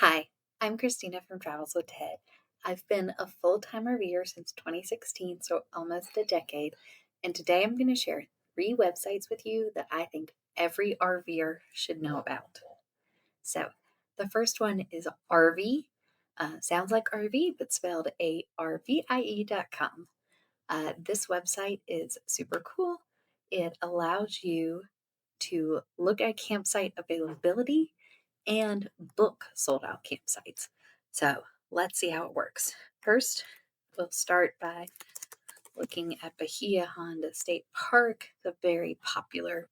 Hi, I'm Christina from Travels with Ted. I've been a full-time RVer since 2016, so almost a decade, and today I'm going to share three websites with you that I think every RVer should know about. So, the first one is Arvie. Sounds like RV, but spelled ARVIE.com. This website is super cool. It allows you to look at campsite availability and book sold out campsites. So let's see how it works. First, we'll start by looking at Bahia Honda State Park, the very popular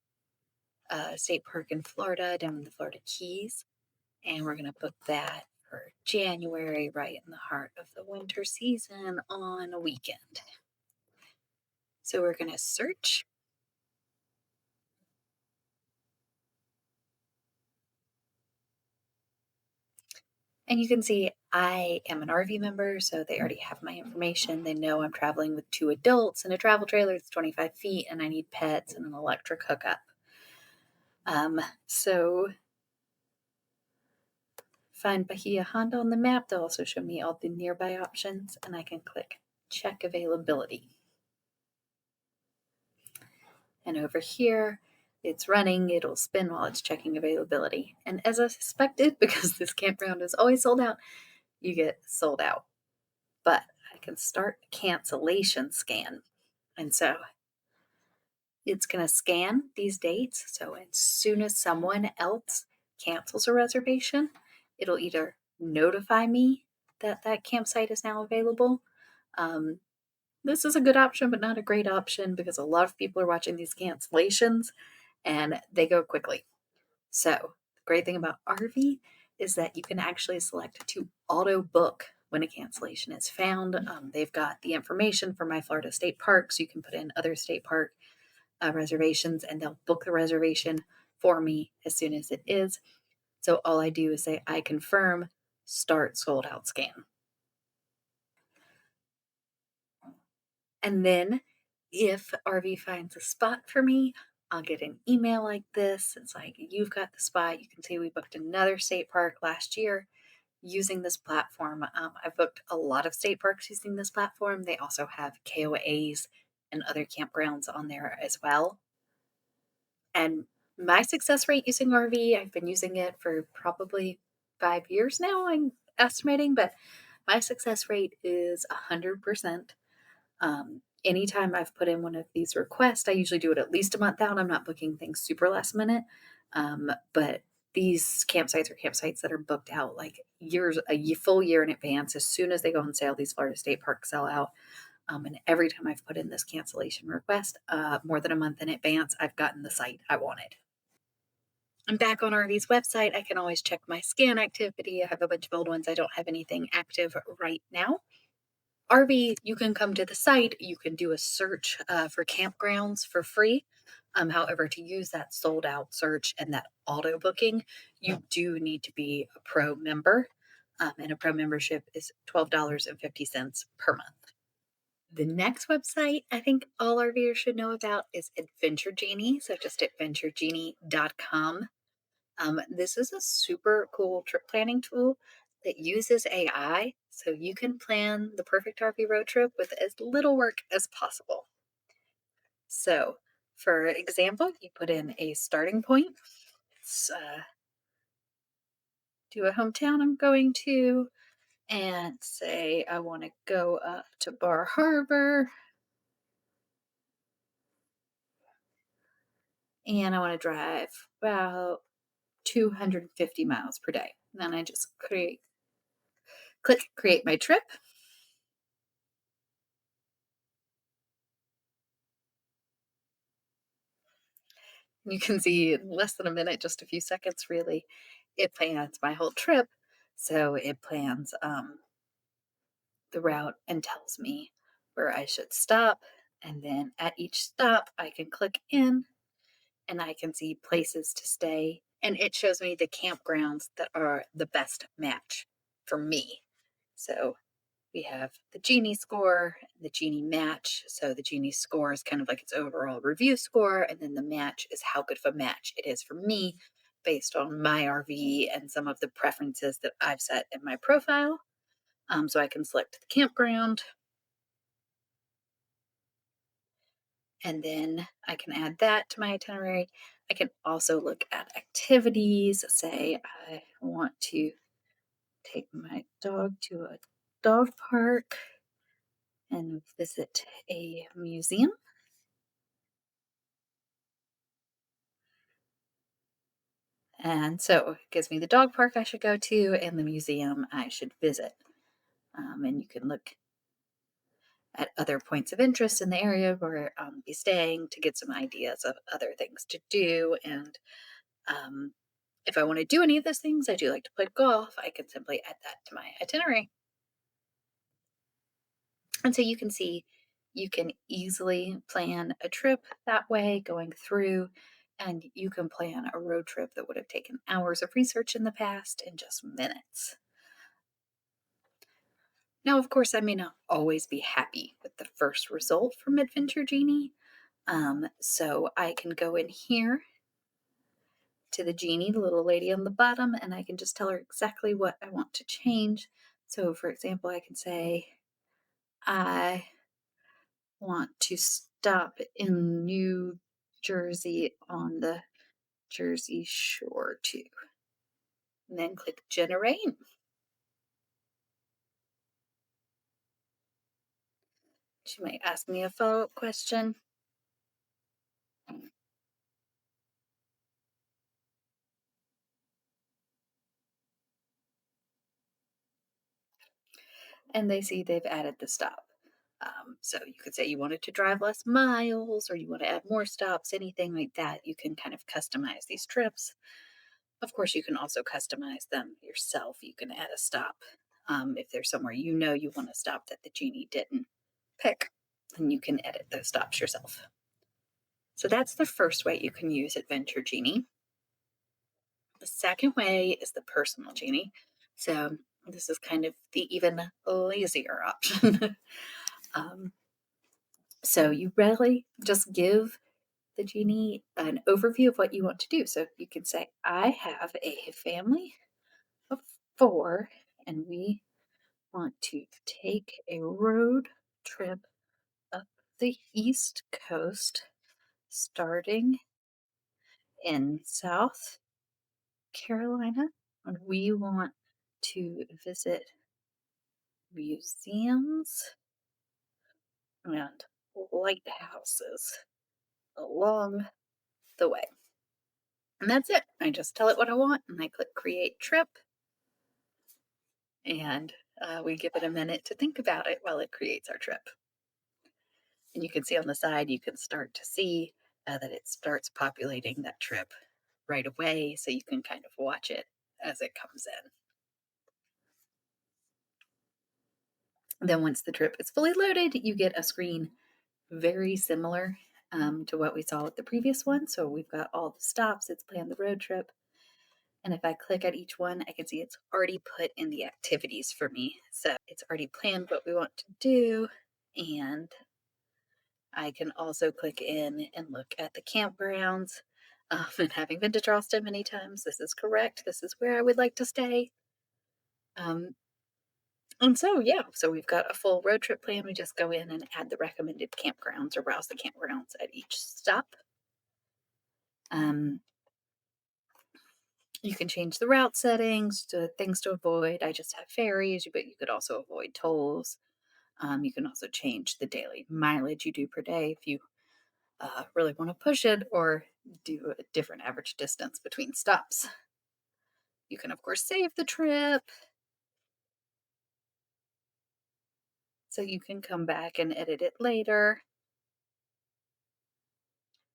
state park in Florida, down in the Florida Keys. And we're going to book that for January, right in the heart of the winter season on a weekend. So we're going to search. And you can see I am an RV member, so they already have my information. They know I'm traveling with two adults in a travel trailer that's 25 feet, and I need pets and an electric hookup. So find Bahia Honda on the map. They'll also show me all the nearby options, and I can click check availability. And over here, it's running. It'll spin while it's checking availability. And as I suspected, because this campground is always sold out, you get sold out. But I can start a cancellation scan. And so it's going to scan these dates. So as soon as someone else cancels a reservation, it'll either notify me that that campsite is now available. Um, this is a good option, but not a great option because a lot of people are watching these cancellations and they go quickly. So the great thing about RV is that you can actually select to auto book when a cancellation is found. They've got the information for my Florida state parks. You can put in other state park reservations and they'll book the reservation for me as soon as it is. So all I do is say, I confirm, start sold out scan. And then if RV finds a spot for me, I'll get an email like this. It's like, you've got the spot. You can see we booked another state park last year using this platform. I've booked a lot of state parks using this platform. They also have KOAs and other campgrounds on there as well. And my success rate using RV, I've been using it for probably 5 years now, I'm estimating, but my success rate is 100%. Anytime I've put in one of these requests, I usually do it at least a month out. I'm not booking things super last minute. But these campsites are campsites that are booked out like full year in advance. As soon as they go on sale, these Florida state parks sell out. And every time I've put in this cancellation request, more than a month in advance, I've gotten the site I wanted. I'm back on RV's website. I can always check my scan activity. I have a bunch of old ones. I don't have anything active right now. RV, you can come to the site. You can do a search for campgrounds for free. However, to use that sold out search and that auto booking, you do need to be a pro member. And a pro membership is $12.50 per month. The next website I think all our viewers should know about is AdventureGenie. So just AdventureGenie.com. This is a super cool trip planning tool that uses AI so you can plan the perfect RV road trip with as little work as possible. So, for example, you put in a starting point. Let's do a hometown I'm going to, and say I want to go up to Bar Harbor, and I want to drive about 250 miles per day. And then I just click create my trip. You can see in less than a minute, just a few seconds really, it plans my whole trip. So it plans the route and tells me where I should stop. And then at each stop, I can click in and I can see places to stay. And it shows me the campgrounds that are the best match for me. So we have the Genie score, the Genie match. So the Genie score is kind of like its overall review score, and then the match is how good of a match it is for me based on my RV and some of the preferences that I've set in my profile. So I can select the campground, and then I can add that to my itinerary. I can also look at activities. Say I want to take my dog to a dog park and visit a museum. And so it gives me the dog park I should go to and the museum I should visit. And you can look at other points of interest in the area where I'll be staying to get some ideas of other things to do. And um, if I want to do any of those things, I do like to play golf, I can simply add that to my itinerary. And so you can see you can easily plan a trip that way going through, and you can plan a road trip that would have taken hours of research in the past in just minutes. Now, of course, I may not always be happy with the first result from Adventure Genie. So I can go in here to the genie, the little lady on the bottom, and I can just tell her exactly what I want to change. So, for example, I can say, I want to stop in New Jersey on the Jersey Shore too. And then click generate. She might ask me a follow-up question. And they see they've added the stop. So you could say you wanted to drive less miles or you want to add more stops, anything like that. You can kind of customize these trips. Of course, you can also customize them yourself. You can add a stop if there's somewhere you know you want to stop that the genie didn't pick, then you can edit those stops yourself. So that's the first way you can use Adventure Genie. The second way is the personal genie. So this is kind of the even lazier option. um, so you really just give the genie an overview of what you want to do. So you can say, I have a family of four, and we want to take a road trip up the East Coast, starting in South Carolina, and we want to visit museums and lighthouses along the way. And that's it. I just tell it what I want and I click create trip, and we give it a minute to think about it while it creates our trip. And you can see on the side, you can start to see that it starts populating that trip right away. So you can kind of watch it as it comes in. Then once the trip is fully loaded, you get a screen very similar to what we saw with the previous one. So we've got all the stops, it's planned the road trip. And if I click at each one, I can see it's already put in the activities for me. So it's already planned what we want to do. And I can also click in and look at the campgrounds. And having been to Charleston many times, this is correct. This is where I would like to stay. Um, and so, yeah, so we've got a full road trip plan. We just go in and add the recommended campgrounds or browse the campgrounds at each stop. Um, you can change the route settings to things to avoid. I just have ferries, but you could also avoid tolls. You can also change the daily mileage you do per day if you really want to push it, or do a different average distance between stops. You can, of course, save the trip. So you can come back and edit it later.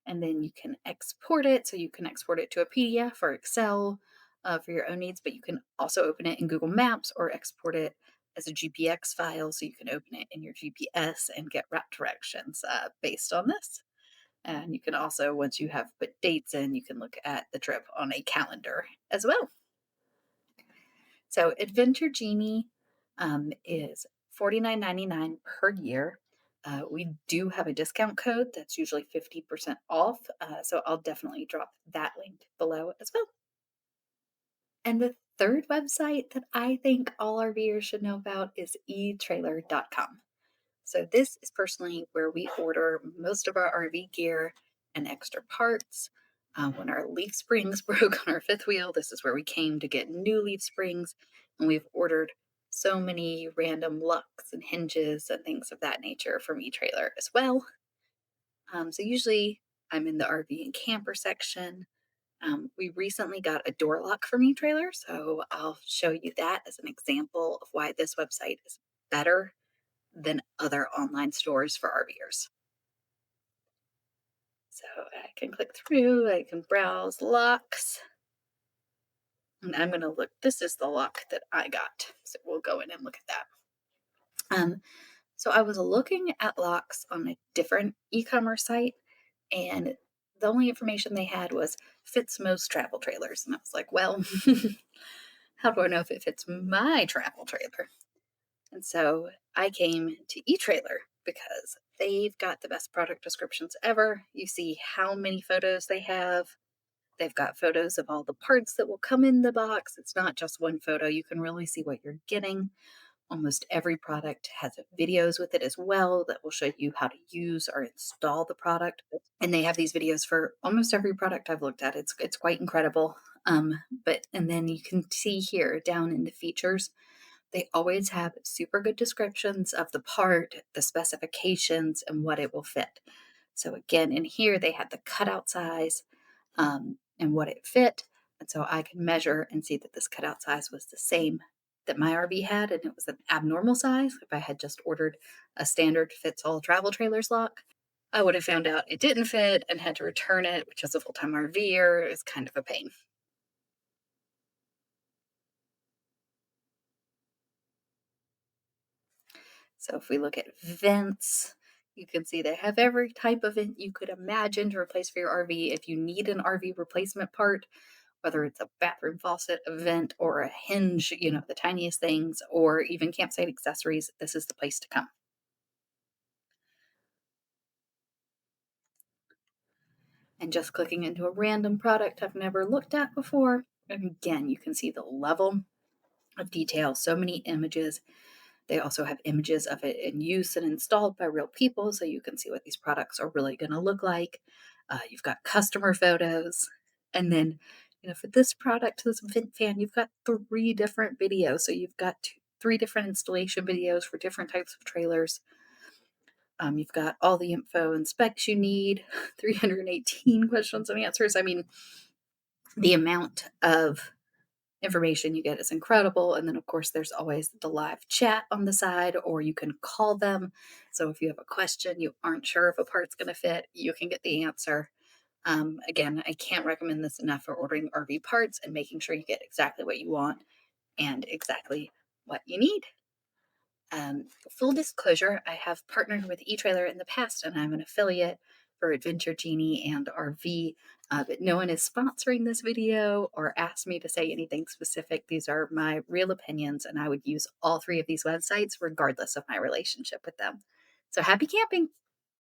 And then you can export it. So you can export it to a PDF or Excel for your own needs, but you can also open it in Google Maps or export it as a GPX file. So you can open it in your GPS and get route directions based on this. And you can also, once you have put dates in, you can look at the trip on a calendar as well. So Adventure Genie is $49.99 per year. We do have a discount code that's usually 50% off. So I'll definitely drop that link below as well. And the third website that I think all RVers should know about is etrailer.com. So this is personally where we order most of our RV gear and extra parts. When our leaf springs broke on our fifth wheel, this is where we came to get new leaf springs, and we've ordered so many random lucks and hinges and things of that nature from eTrailer as well. So usually I'm in the RV and camper section. We recently got a door lock from eTrailer, so I'll show you that as an example of why this website is better than other online stores for RVers. So I can click through, I can browse locks, and I'm going to look. This is the lock that I got, so we'll go in and look at that. So I was looking at locks on a different e-commerce site, and the only information they had was fits most travel trailers, and I was like, well, how do I know if it fits my travel trailer? And so I came to eTrailer because they've got the best product descriptions ever. You see how many photos they have. They've got photos of all the parts that will come in the box. It's not just one photo. You can really see what you're getting. Almost every product has videos with it as well that will show you how to use or install the product. And they have these videos for almost every product I've looked at. It's quite incredible. But and then you can see here down in the features, they always have super good descriptions of the part, the specifications, and what it will fit. So again, in here they had the cutout size and what it fit. And so I could measure and see that this cutout size was the same that my RV had, and it was an abnormal size. If I had just ordered a standard fits all travel trailers lock, I would have found out it didn't fit and had to return it, which as a full time RVer is kind of a pain. So if we look at vents, you can see they have every type of vent you could imagine to replace for your RV. If you need an RV replacement part, whether it's a bathroom faucet, a vent, or a hinge, the tiniest things, or even campsite accessories, this is the place to come. And just clicking into a random product I've never looked at before, and again, you can see the level of detail, so many images. They also have images of it in use and installed by real people, so you can see what these products are really going to look like. You've got customer photos. And then, for this product, this vent fan, you've got three different videos. So you've got three different installation videos for different types of trailers. You've got all the info and specs you need, 318 questions and answers. I mean, the amount of information you get is incredible. And then, of course, there's always the live chat on the side, or you can call them. So if you have a question, you aren't sure if a part's going to fit, you can get the answer. Again, I can't recommend this enough for ordering RV parts and making sure you get exactly what you want and exactly what you need. Full disclosure, I have partnered with eTrailer in the past, and I'm an affiliate for AdventureGenie and RV, but no one is sponsoring this video or asked me to say anything specific. These are my real opinions, and I would use all three of these websites regardless of my relationship with them. So happy camping!